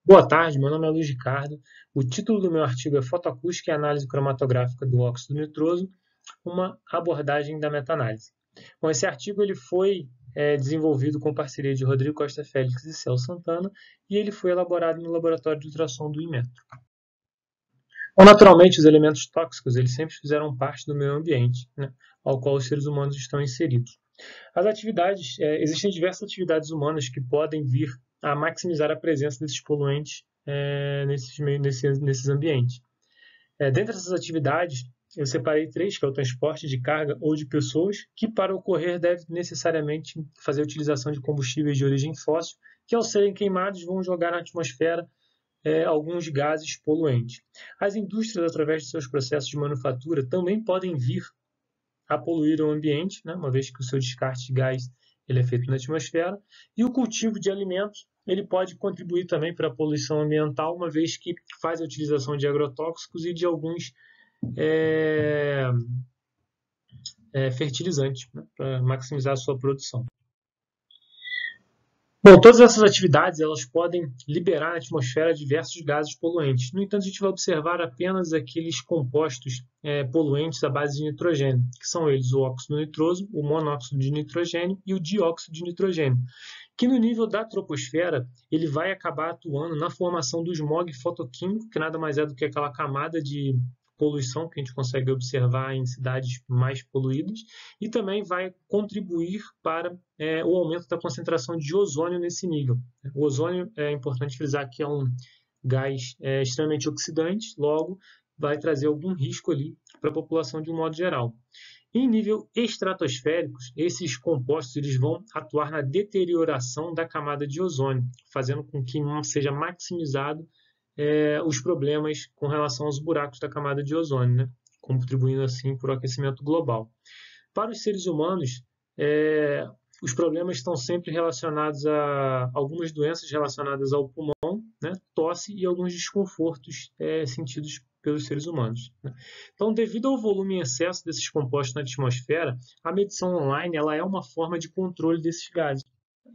Boa tarde, meu nome é Luiz Ricardo. O título do meu artigo é Fotoacústica e Análise Cromatográfica do Óxido Nitroso, uma abordagem da meta-análise. Bom, esse artigo ele foi desenvolvido com parceria de Rodrigo Costa Félix e Celso Santana e ele foi elaborado no laboratório de ultrassom do Inmetro. Bom, naturalmente, os elementos tóxicos eles sempre fizeram parte do meio ambiente, né, ao qual os seres humanos estão inseridos. As atividades, existem diversas atividades humanas que podem vir a maximizar a presença desses poluentes nesses ambientes. Dentre essas atividades, eu separei três, que é o transporte de carga ou de pessoas, que para ocorrer deve necessariamente fazer a utilização de combustíveis de origem fóssil, que ao serem queimados vão jogar na atmosfera alguns gases poluentes. As indústrias, através de seus processos de manufatura, também podem vir a poluir o ambiente, né, uma vez que o seu descarte de gás ele é feito na atmosfera, e o cultivo de alimentos ele pode contribuir também para a poluição ambiental, uma vez que faz a utilização de agrotóxicos e de alguns fertilizantes, né, para maximizar a sua produção. Bom, todas essas atividades elas podem liberar na atmosfera diversos gases poluentes. No entanto, a gente vai observar apenas aqueles compostos poluentes à base de nitrogênio, que são eles o óxido nitroso, o monóxido de nitrogênio e o dióxido de nitrogênio, que no nível da troposfera ele vai acabar atuando na formação do smog fotoquímico, que nada mais é do que aquela camada de poluição que a gente consegue observar em cidades mais poluídas, e também vai contribuir para o aumento da concentração de ozônio nesse nível. O ozônio, é importante frisar que é um gás extremamente oxidante, logo vai trazer algum risco ali para a população de um modo geral. Em nível estratosférico, esses compostos eles vão atuar na deterioração da camada de ozônio, fazendo com que seja maximizado os problemas com relação aos buracos da camada de ozônio, né? Contribuindo assim para o aquecimento global. Para os seres humanos, os problemas estão sempre relacionados a algumas doenças relacionadas ao pulmão, né? Tosse e alguns desconfortos sentidos pelos seres humanos, né? Então, devido ao volume em excesso desses compostos na atmosfera, a medição online ela é uma forma de controle desses gases.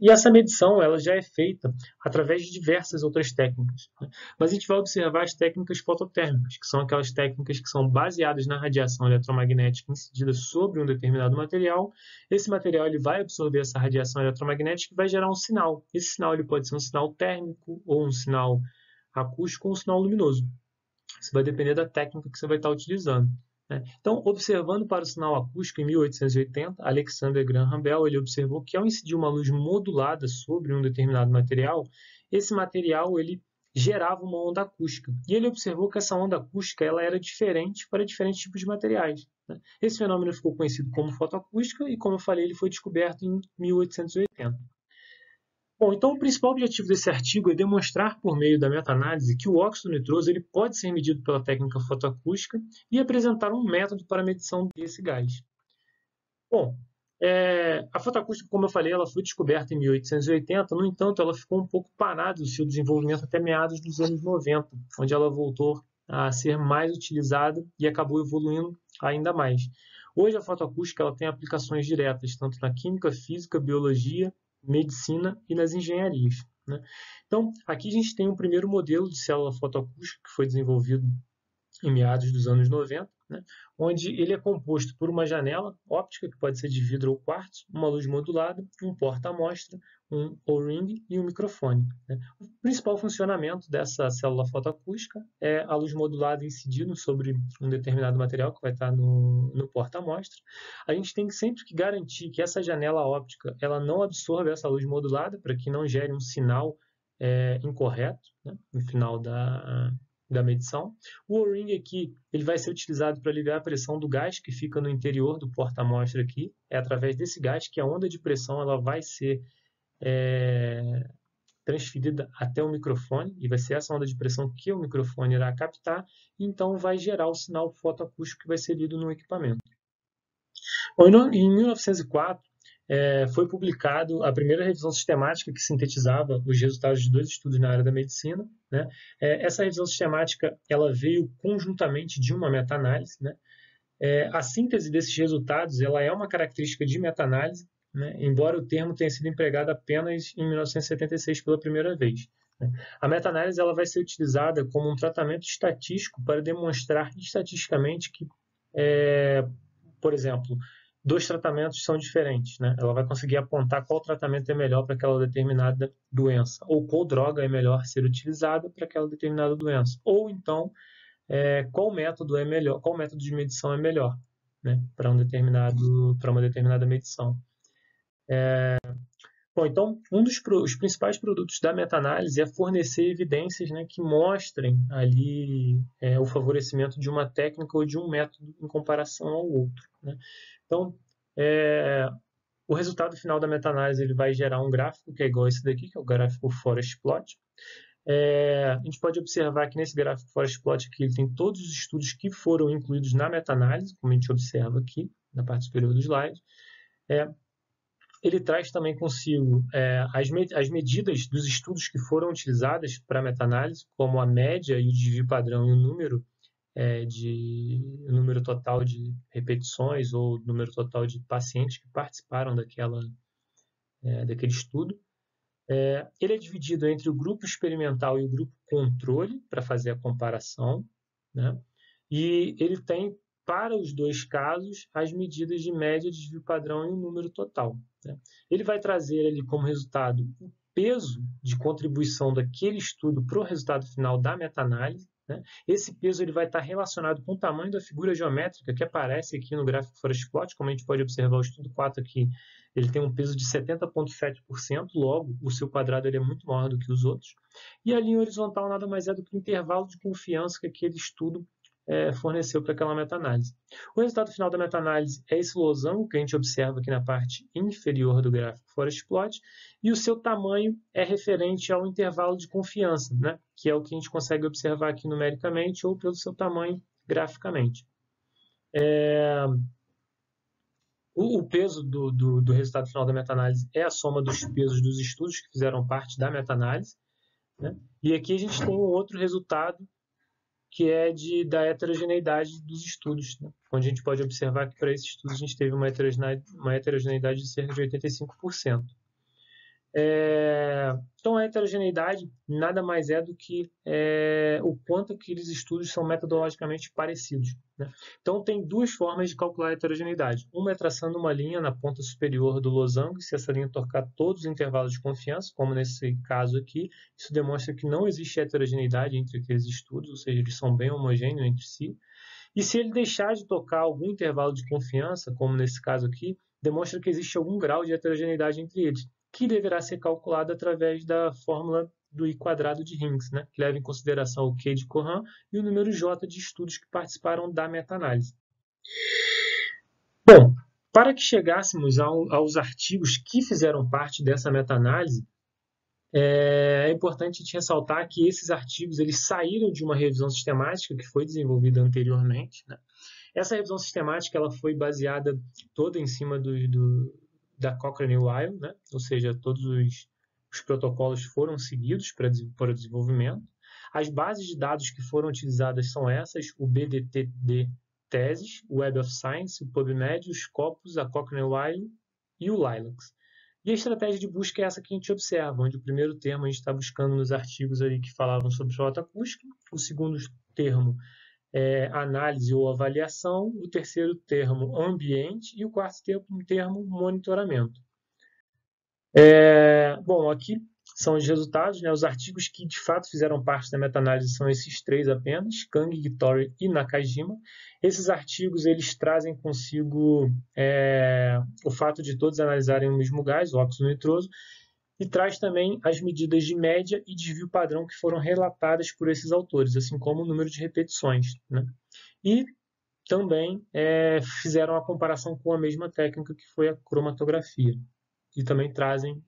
E essa medição ela já é feita através de diversas outras técnicas, né? Mas a gente vai observar as técnicas fototérmicas, que são aquelas técnicas que são baseadas na radiação eletromagnética incidida sobre um determinado material. Esse material ele vai absorver essa radiação eletromagnética e vai gerar um sinal. Esse sinal ele pode ser um sinal térmico, ou um sinal acústico, ou um sinal luminoso. Isso vai depender da técnica que você vai estar utilizando, né? Então, observando para o sinal acústico em 1880, Alexander Graham Bell ele observou que ao incidir uma luz modulada sobre um determinado material, esse material ele gerava uma onda acústica. E ele observou que essa onda acústica ela era diferente para diferentes tipos de materiais, né? Esse fenômeno ficou conhecido como fotoacústica e, como eu falei, ele foi descoberto em 1880. Bom, então o principal objetivo desse artigo é demonstrar por meio da meta-análise que o óxido nitroso ele pode ser medido pela técnica fotoacústica e apresentar um método para a medição desse gás. Bom, a fotoacústica, como eu falei, ela foi descoberta em 1880, no entanto, ela ficou um pouco parada no seu desenvolvimento até meados dos anos 90, onde ela voltou a ser mais utilizada e acabou evoluindo ainda mais. Hoje, a fotoacústica ela tem aplicações diretas, tanto na química, física, biologia, medicina e nas engenharias, né? Então, aqui a gente tem um primeiro modelo de célula fotoacústica que foi desenvolvido em meados dos anos 90, né, onde ele é composto por uma janela óptica, que pode ser de vidro ou quartzo, uma luz modulada, um porta-amostra, um O-ring e um microfone, né. O principal funcionamento dessa célula fotoacústica é a luz modulada incidindo sobre um determinado material que vai estar no porta-amostra. A gente tem sempre que garantir que essa janela óptica ela não absorva essa luz modulada para que não gere um sinal incorreto, né, no final da medição. O O-ring aqui ele vai ser utilizado para aliviar a pressão do gás que fica no interior do porta-amostra aqui. É através desse gás que a onda de pressão ela vai ser transferida até o microfone, e vai ser essa onda de pressão que o microfone irá captar, e então vai gerar o sinal fotoacústico que vai ser lido no equipamento. Bom, em 1904, foi publicado a primeira revisão sistemática que sintetizava os resultados de dois estudos na área da medicina, né? Essa revisão sistemática ela veio conjuntamente de uma meta-análise, né? A síntese desses resultados ela é uma característica de meta-análise, né? Embora o termo tenha sido empregado apenas em 1976 pela primeira vez. A meta-análise ela vai ser utilizada como um tratamento estatístico para demonstrar estatisticamente que, por exemplo, dois tratamentos são diferentes, né? Ela vai conseguir apontar qual tratamento é melhor para aquela determinada doença, ou qual droga é melhor ser utilizada para aquela determinada doença, ou então qual método é melhor, qual método de medição é melhor, né? Para uma determinada medição. Bom, então, os principais produtos da meta-análise é fornecer evidências, né, que mostrem ali o favorecimento de uma técnica ou de um método em comparação ao outro, né? Então, o resultado final da meta-análise ele vai gerar um gráfico que é igual a esse daqui, que é o gráfico Forest Plot. A gente pode observar que nesse gráfico Forest Plot aqui, ele tem todos os estudos que foram incluídos na meta-análise, como a gente observa aqui na parte superior do slide. Ele traz também consigo as medidas dos estudos que foram utilizados para a meta-análise, como a média e o desvio padrão e o número total de repetições ou o número total de pacientes que participaram daquele estudo. Ele é dividido entre o grupo experimental e o grupo controle para fazer a comparação, né? E ele tem, para os dois casos, as medidas de média, desvio padrão e o número total, né? Ele vai trazer ali como resultado o peso de contribuição daquele estudo para o resultado final da meta-análise, né? Esse peso ele vai estar relacionado com o tamanho da figura geométrica que aparece aqui no gráfico Forest Plot, como a gente pode observar o estudo 4 aqui, ele tem um peso de 70,7%, logo o seu quadrado ele é muito maior do que os outros. E a linha horizontal nada mais é do que o intervalo de confiança que aquele estudo forneceu para aquela meta-análise. O resultado final da meta-análise é esse losango que a gente observa aqui na parte inferior do gráfico Forest Plot, e o seu tamanho é referente ao intervalo de confiança, né? Que é o que a gente consegue observar aqui numericamente ou pelo seu tamanho graficamente. O peso do resultado final da meta-análise é a soma dos pesos dos estudos que fizeram parte da meta-análise, né? E aqui a gente tem um outro resultado que é da heterogeneidade dos estudos, né? Onde a gente pode observar que para esses estudos a gente teve uma heterogeneidade de cerca de 85%. Então, a heterogeneidade nada mais é do que o quanto aqueles estudos são metodologicamente parecidos, né? Então, tem duas formas de calcular a heterogeneidade. Uma é traçando uma linha na ponta superior do losango, e se essa linha tocar todos os intervalos de confiança, como nesse caso aqui, isso demonstra que não existe heterogeneidade entre aqueles estudos, ou seja, eles são bem homogêneos entre si. E se ele deixar de tocar algum intervalo de confiança, como nesse caso aqui, demonstra que existe algum grau de heterogeneidade entre eles, que deverá ser calculado através da fórmula do I quadrado de Higgs, né? Que leva em consideração o Q de Cohen e o número J de estudos que participaram da meta-análise. Bom, para que chegássemos aos artigos que fizeram parte dessa meta-análise, é importante a gente ressaltar que esses artigos eles saíram de uma revisão sistemática que foi desenvolvida anteriormente, né? Essa revisão sistemática ela foi baseada toda em cima da Cochrane Weil, né? Ou seja, todos os protocolos foram seguidos para o desenvolvimento. As bases de dados que foram utilizadas são essas: o BDTD Thesis, o Web of Science, o PubMed, o Scopus, a Cochrane Weil e o Lilacs. E a estratégia de busca é essa que a gente observa, onde o primeiro termo a gente está buscando nos artigos ali que falavam sobre rota acústica, o segundo termo análise ou avaliação, o terceiro termo ambiente e o quarto termo monitoramento. Bom, aqui são os resultados, né? Os artigos que de fato fizeram parte da meta-análise são esses três apenas, Kang, Gittori e Nakajima. Esses artigos eles trazem consigo o fato de todos analisarem o mesmo gás, o óxido nitroso, e traz também as medidas de média e desvio padrão que foram relatadas por esses autores, assim como o número de repetições, né? E também fizeram a comparação com a mesma técnica que foi a cromatografia. E também trazem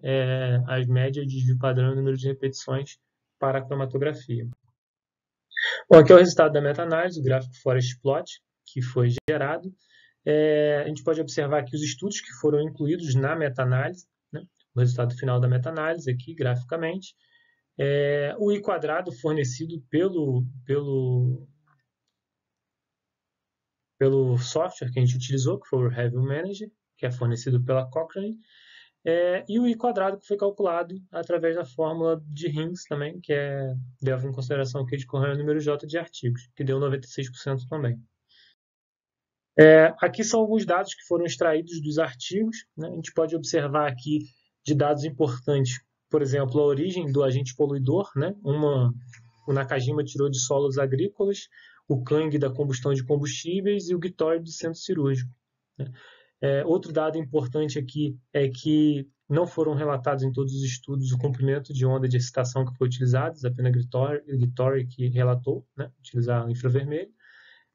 as médias de desvio padrão e o número de repetições para a cromatografia. Bom, aqui é o resultado da meta-análise, o gráfico Forest Plot, que foi gerado. A gente pode observar aqui os estudos que foram incluídos na meta-análise, né? O resultado final da meta-análise aqui, graficamente. O I quadrado fornecido pelo software que a gente utilizou, que foi o Review Manager, que é fornecido pela Cochrane. E o I quadrado que foi calculado através da fórmula de Higgs também, que leva em consideração o que decorre o número J de artigos, que deu 96% também. Aqui são alguns dados que foram extraídos dos artigos, né? A gente pode observar aqui de dados importantes, por exemplo, a origem do agente poluidor, né? O Nakajima tirou de solos agrícolas, o Kang da combustão de combustíveis e o Guittori do centro cirúrgico, né? Outro dado importante aqui é que não foram relatados em todos os estudos o comprimento de onda de excitação que foi utilizado, apenas Guittori que relatou, né? Utilizar infravermelho.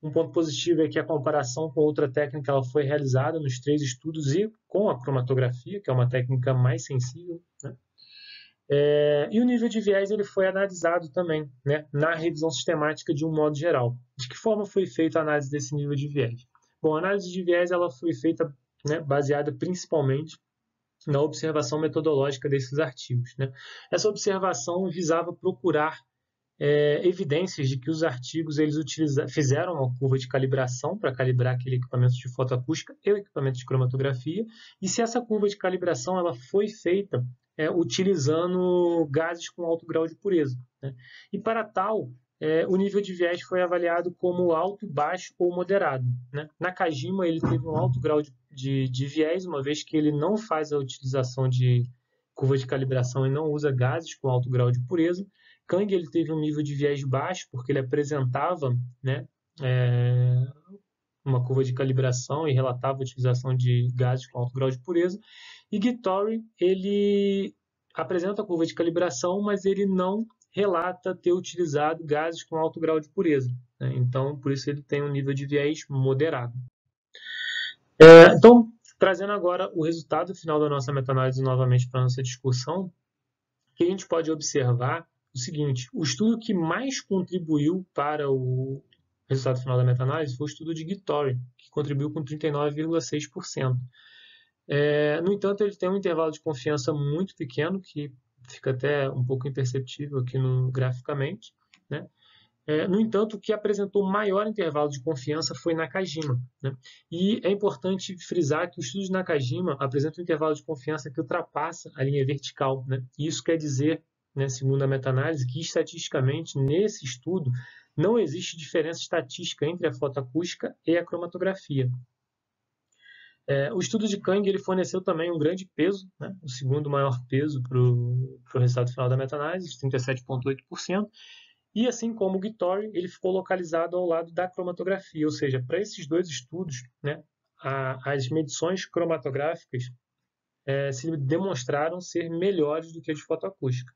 Um ponto positivo é que a comparação com outra técnica ela foi realizada nos 3 estudos e com a cromatografia, que é uma técnica mais sensível, né? E o nível de viés ele foi analisado também, né, na revisão sistemática de um modo geral. De que forma foi feita a análise desse nível de viés? Bom, a análise de viés ela foi feita, né, baseada principalmente na observação metodológica desses artigos, né? Essa observação visava procurar evidências de que os artigos eles fizeram uma curva de calibração para calibrar aquele equipamento de fotoacústica e o equipamento de cromatografia, e se essa curva de calibração ela foi feita utilizando gases com alto grau de pureza, né? E para tal, o nível de viés foi avaliado como alto, baixo ou moderado, né? Nakajima ele teve um alto grau de viés, uma vez que ele não faz a utilização de curva de calibração e não usa gases com alto grau de pureza. Kang ele teve um nível de viés baixo, porque ele apresentava, né, uma curva de calibração e relatava a utilização de gases com alto grau de pureza. E Guittori, ele apresenta a curva de calibração, mas ele não relata ter utilizado gases com alto grau de pureza, né? Então, por isso ele tem um nível de viés moderado. Então, trazendo agora o resultado final da nossa meta-análise novamente para a nossa discussão, o que a gente pode observar o seguinte: o estudo que mais contribuiu para o resultado final da meta-análise foi o estudo de Guittori, que contribuiu com 39,6%. No entanto, ele tem um intervalo de confiança muito pequeno, que fica até um pouco imperceptível aqui graficamente, né? No entanto, o que apresentou maior intervalo de confiança foi Nakajima, né? E é importante frisar que o estudo de Nakajima apresenta um intervalo de confiança que ultrapassa a linha vertical, né? E isso quer dizer, né, segundo a meta-análise, que estatisticamente, nesse estudo, não existe diferença estatística entre a fotoacústica e a cromatografia. O estudo de Kang ele forneceu também um grande peso, né, o segundo maior peso para o resultado final da meta-análise, 37,8%. E assim como o Guittori, ele ficou localizado ao lado da cromatografia, ou seja, para esses dois estudos, né, as medições cromatográficas se demonstraram ser melhores do que as de fotoacústica.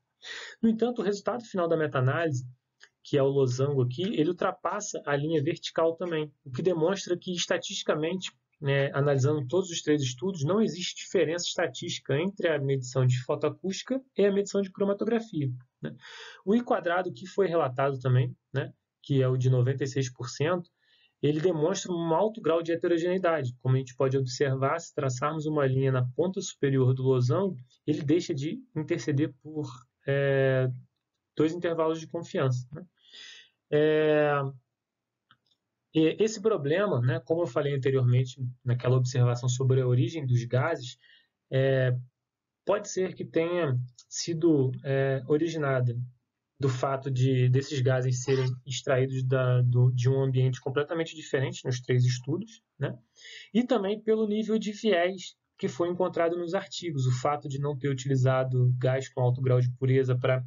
No entanto, o resultado final da meta-análise, que é o losango aqui, ele ultrapassa a linha vertical também, o que demonstra que estatisticamente, né, analisando todos os 3 estudos, não existe diferença estatística entre a medição de fotoacústica e a medição de cromatografia, né? O I quadrado que foi relatado também, né, que é o de 96%, ele demonstra um alto grau de heterogeneidade. Como a gente pode observar, se traçarmos uma linha na ponta superior do losango, ele deixa de interceder por 2 intervalos de confiança, né? Esse problema, né, como eu falei anteriormente, naquela observação sobre a origem dos gases, pode ser que tenha sido originada do fato desses gases serem extraídos de um ambiente completamente diferente nos 3 estudos, né? E também pelo nível de viés que foi encontrado nos artigos, o fato de não ter utilizado gás com alto grau de pureza para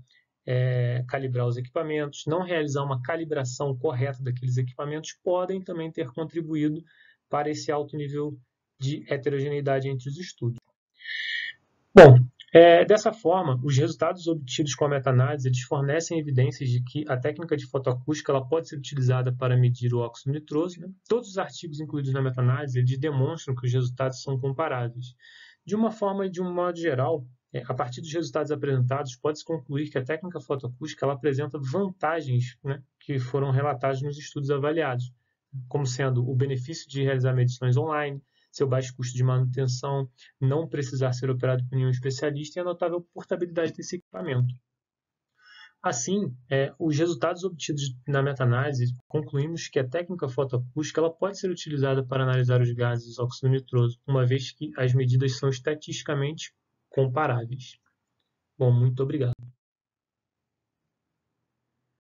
calibrar os equipamentos, não realizar uma calibração correta daqueles equipamentos, podem também ter contribuído para esse alto nível de heterogeneidade entre os estudos. Bom, dessa forma, os resultados obtidos com a meta-análise eles fornecem evidências de que a técnica de fotoacústica ela pode ser utilizada para medir o óxido nitroso, né? Todos os artigos incluídos na meta-análise eles demonstram que os resultados são comparáveis. De uma forma e de um modo geral, a partir dos resultados apresentados, pode-se concluir que a técnica fotoacústica ela apresenta vantagens, né, que foram relatadas nos estudos avaliados, como sendo o benefício de realizar medições online, seu baixo custo de manutenção, não precisar ser operado por nenhum especialista e a notável portabilidade desse equipamento. Assim, os resultados obtidos na meta-análise, concluímos que a técnica fotoacústica ela pode ser utilizada para analisar os gases óxido nitroso, uma vez que as medidas são estatisticamente comparáveis. Bom, muito obrigado.